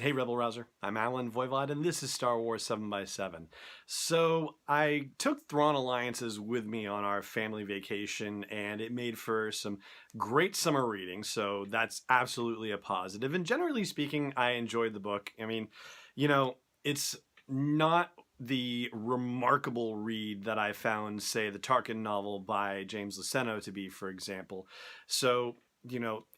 Hey Rebel Rouser, I'm Alan Voivod and this is Star Wars 7x7. So I took Thrawn Alliances with me on our family vacation and it made for some great summer reading, so that's absolutely a positive. And generally speaking, I enjoyed the book. I mean, it's not the remarkable read that I found, say, the Tarkin novel by James Luceno to be, for example. So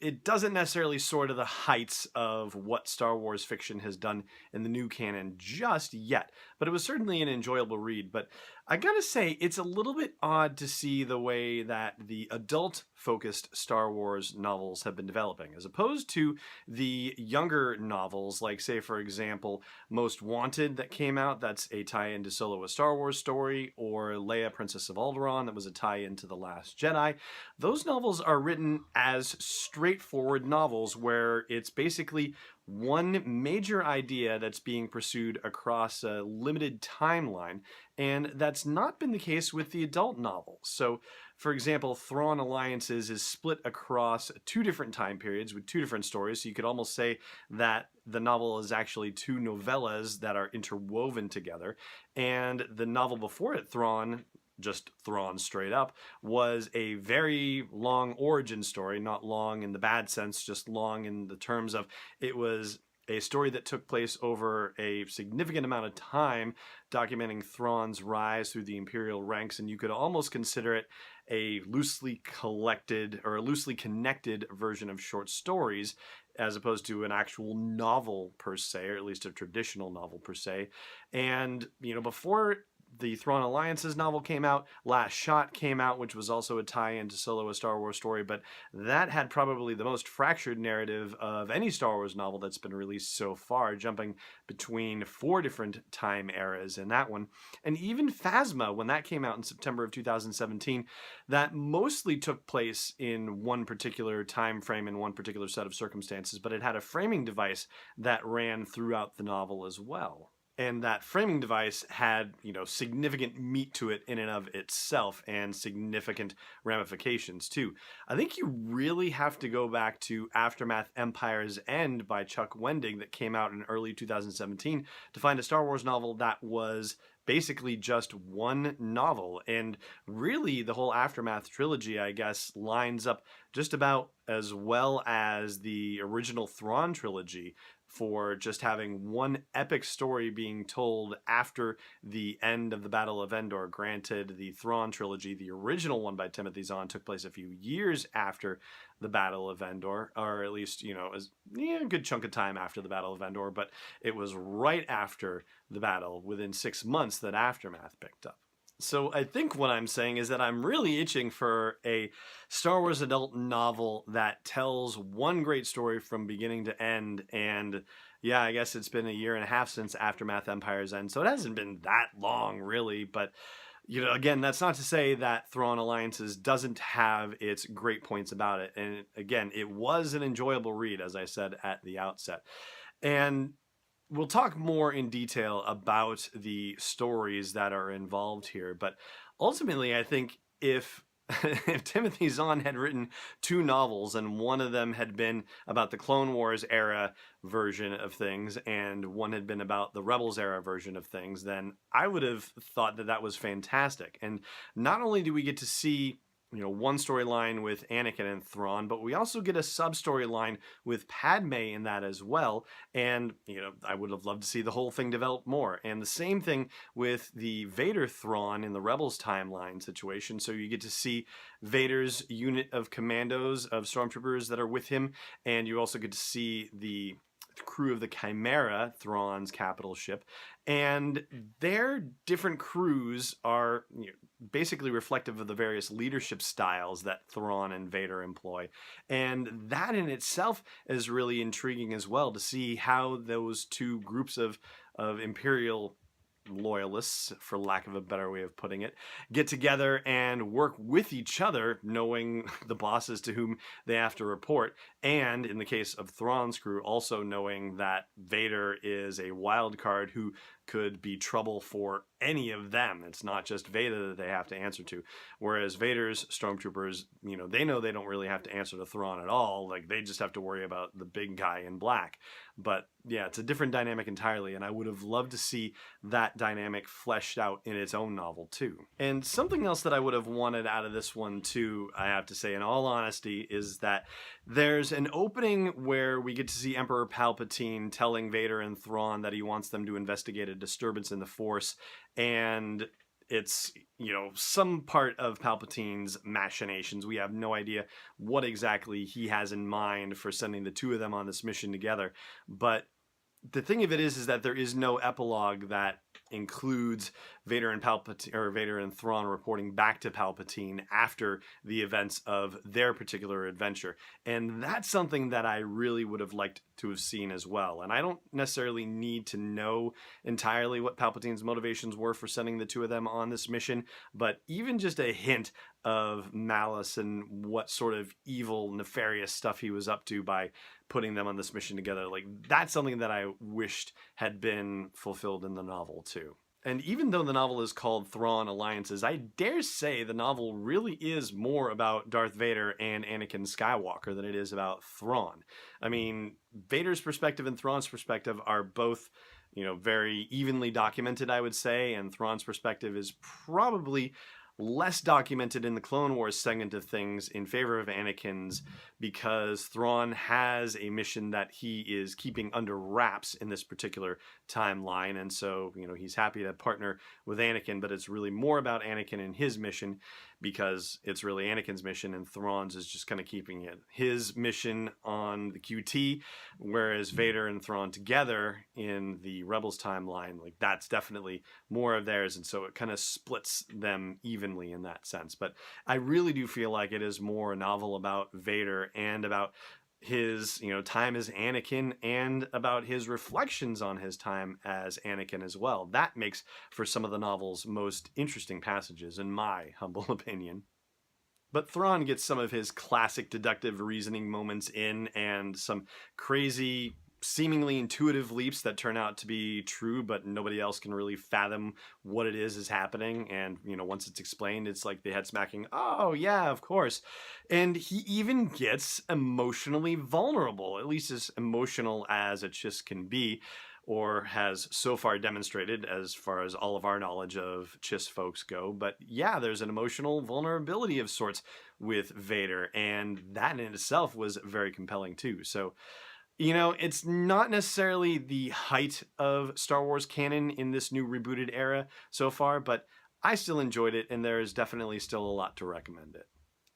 it doesn't necessarily soar to the heights of what Star Wars fiction has done in the new canon just yet, but it was certainly an enjoyable read. But I gotta say, it's a little bit odd to see the way that the adult-focused Star Wars novels have been developing, as opposed to the younger novels, like, say, for example, Most Wanted that came out, that's a tie-in to Solo: A Star Wars Story, or Leia, Princess of Alderaan, that was a tie-in to The Last Jedi. Those novels are written as straightforward novels where it's basically one major idea that's being pursued across a limited timeline, and that's not been the case with the adult novels. So, for example, Thrawn Alliances is split across two different time periods with two different stories, so you could almost say that the novel is actually two novellas that are interwoven together, and the novel before it, Thrawn, just Thrawn straight up, was a very long origin story, not long in the bad sense, just long in the terms of it was a story that took place over a significant amount of time, documenting Thrawn's rise through the Imperial ranks, and you could almost consider it a loosely collected or a loosely connected version of short stories, as opposed to an actual novel per se, or at least a traditional novel per se. And, before the Thrawn Alliances novel came out, Last Shot came out, which was also a tie-in to Solo: A Star Wars Story, but that had probably the most fractured narrative of any Star Wars novel that's been released so far, jumping between 4 different time eras in that one. And even Phasma, when that came out in September of 2017, that mostly took place in one particular time frame in one particular set of circumstances, but it had a framing device that ran throughout the novel as well. And that framing device had, significant meat to it in and of itself and significant ramifications too. I think you really have to go back to Aftermath Empire's End by Chuck Wendig that came out in early 2017 to find a Star Wars novel that was basically just one novel. And really the whole Aftermath trilogy, I guess, lines up just about as well as the original Thrawn trilogy for just having one epic story being told after the end of the Battle of Endor. Granted, the Thrawn trilogy, the original one by Timothy Zahn, took place a few years after the Battle of Endor, or at least, a good chunk of time after the Battle of Endor, but it was right after the battle, within 6 months, that Aftermath picked up. So I think what I'm saying is that I'm really itching for a Star Wars adult novel that tells one great story from beginning to end. And yeah, I guess it's been a year and a half since Aftermath Empire's End, so it hasn't been that long really. But again, that's not to say that Thrawn Alliances doesn't have its great points about it. And again, it was an enjoyable read, as I said at the outset. And we'll talk more in detail about the stories that are involved here, but ultimately I think if Timothy Zahn had written 2 novels and one of them had been about the Clone Wars era version of things and one had been about the Rebels era version of things, then I would have thought that that was fantastic. And not only do we get to see one storyline with Anakin and Thrawn, but we also get a sub-storyline with Padme in that as well. And, I would have loved to see the whole thing develop more. And the same thing with the Vader Thrawn in the Rebels timeline situation. So you get to see Vader's unit of commandos, of stormtroopers that are with him. And you also get to see the crew of the Chimera, Thrawn's capital ship, and their different crews are basically reflective of the various leadership styles that Thrawn and Vader employ. And that in itself is really intriguing as well, to see how those two groups of Imperial loyalists, for lack of a better way of putting it, get together and work with each other, knowing the bosses to whom they have to report, and in the case of Thrawn's crew, also knowing that Vader is a wild card who could be trouble for any of them. It's not just Vader that they have to answer to. Whereas Vader's stormtroopers, they know they don't really have to answer to Thrawn at all. Like, they just have to worry about the big guy in black. But yeah, it's a different dynamic entirely, and I would have loved to see that dynamic fleshed out in its own novel too. And something else that I would have wanted out of this one too, I have to say in all honesty, is that there's an opening where we get to see Emperor Palpatine telling Vader and Thrawn that he wants them to investigate a disturbance in the Force, and it's, some part of Palpatine's machinations. We have no idea what exactly he has in mind for sending the two of them on this mission together. But the thing of it is that there is no epilogue that includes Vader and Palpatine, or Vader and Thrawn reporting back to Palpatine after the events of their particular adventure. And that's something that I really would have liked to have seen as well. And I don't necessarily need to know entirely what Palpatine's motivations were for sending the two of them on this mission, but even just a hint of malice and what sort of evil, nefarious stuff he was up to by putting them on this mission together, like, that's something that I wished had been fulfilled in the novel too. And even though the novel is called Thrawn Alliances, I dare say the novel really is more about Darth Vader and Anakin Skywalker than it is about Thrawn. I mean, Vader's perspective and Thrawn's perspective are both, very evenly documented, I would say, and Thrawn's perspective is probably less documented in the Clone Wars segment of things in favor of Anakin's, because Thrawn has a mission that he is keeping under wraps in this particular timeline, and so he's happy to partner with Anakin, but it's really more about Anakin and his mission, because it's really Anakin's mission, and Thrawn's is just kind of keeping it his mission on the QT, whereas Vader and Thrawn together in the Rebels timeline, like, that's definitely more of theirs, and so it kind of splits them evenly in that sense. But I really do feel like it is more a novel about Vader and about his time as Anakin, and about his reflections on his time as Anakin as well. That makes for some of the novel's most interesting passages, in my humble opinion. But Thrawn gets some of his classic deductive reasoning moments in, and some crazy, seemingly intuitive leaps that turn out to be true, but nobody else can really fathom what it is happening. And, once it's explained, it's like the head smacking, oh, yeah, of course. And he even gets emotionally vulnerable, at least as emotional as a Chiss can be, or has so far demonstrated as far as all of our knowledge of Chiss folks go. But yeah, there's an emotional vulnerability of sorts with Vader, and that in itself was very compelling too. So, it's not necessarily the height of Star Wars canon in this new rebooted era so far, but I still enjoyed it, and there is definitely still a lot to recommend it.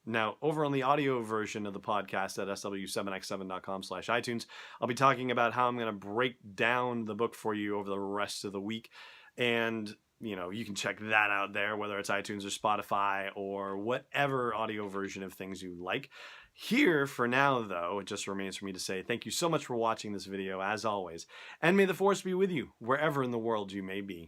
Now, over on the audio version of the podcast at sw7x7.com/iTunes, I'll be talking about how I'm going to break down the book for you over the rest of the week. And, you can check that out there, whether it's iTunes or Spotify or whatever audio version of things you like. Here, for now, though, it just remains for me to say thank you so much for watching this video, as always, and may the Force be with you wherever in the world you may be.